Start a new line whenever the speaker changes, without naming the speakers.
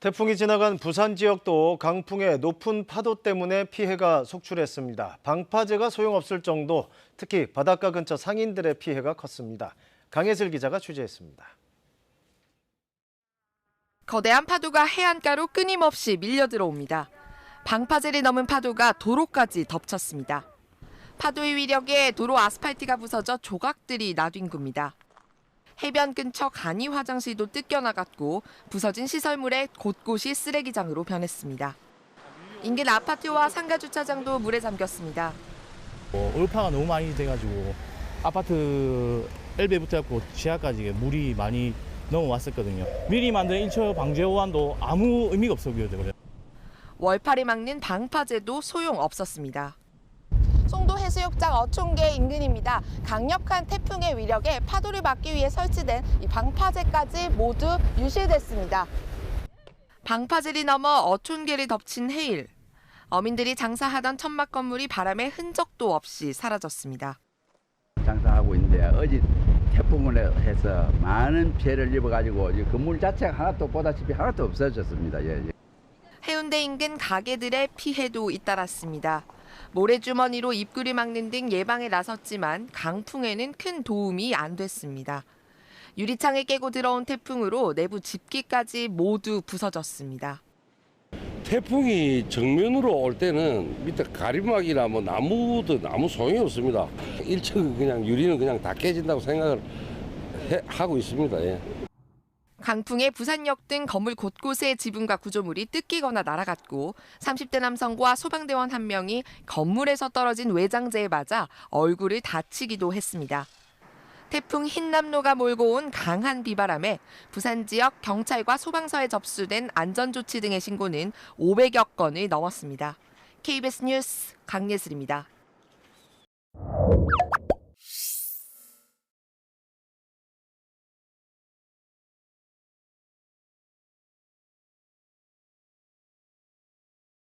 태풍이 지나간 부산 지역도 강풍의 높은 파도 때문에 피해가 속출했습니다. 방파제가 소용없을 정도, 특히 바닷가 근처 상인들의 피해가 컸습니다. 강혜슬 기자가 취재했습니다.
거대한 파도가 해안가로 끊임없이 밀려 들어옵니다. 방파제를 넘은 파도가 도로까지 덮쳤습니다. 파도의 위력에 도로 아스팔트가 부서져 조각들이 나뒹굽니다. 해변 근처 간이 화장실도 뜯겨나갔고 부서진 시설물에 곳곳이 쓰레기장으로 변했습니다. 인근 아파트와 상가 주차장도 물에 잠겼습니다.
얼파가 너무 많이 돼가지고 아파트 엘베부터 해갖고 지하까지 물이 많이 넘어왔었거든요. 미리 만든 1차 방제 호환도 아무 의미가 없어 보여요.
월파를 막는 방파제도 소용없었습니다. 송도 해수욕장 어촌계 인근입니다. 강력한 태풍의 위력에 파도를 막기 위해 설치된 이 방파제까지 모두 유실됐습니다. 방파제를 넘어 어촌계를 덮친 해일. 어민들이 장사하던 천막 건물이 바람에 흔적도 없이 사라졌습니다.
장사하고 있는데 어제 태풍을 해서 많은 피해를 입어가지고 건물 자체가 하나도 보다시피 하나도 없어졌습니다. 예.
해운대 인근 가게들의 피해도 잇따랐습니다. 모래주머니로 입구를 막는 등 예방에 나섰지만 강풍에는 큰 도움이 안 됐습니다. 유리창을 깨고 들어온 태풍으로 내부 집기까지 모두 부서졌습니다.
태풍이 정면으로 올 때는 밑에 가림막이나 뭐 나무도 아무 소용이 없습니다. 1층 그냥 유리는 그냥 다 깨진다고 생각을 하고 있습니다. 예.
강풍에 부산역 등 건물 곳곳의 지붕과 구조물이 뜯기거나 날아갔고 30대 남성과 소방대원 1명이 건물에서 떨어진 외장재에 맞아 얼굴을 다치기도 했습니다. 태풍 흰남노가 몰고 온 강한 비바람에 부산 지역 경찰과 소방서에 접수된 안전조치 등의 신고는 500여 건을 넘었습니다. KBS 뉴스 강예슬입니다.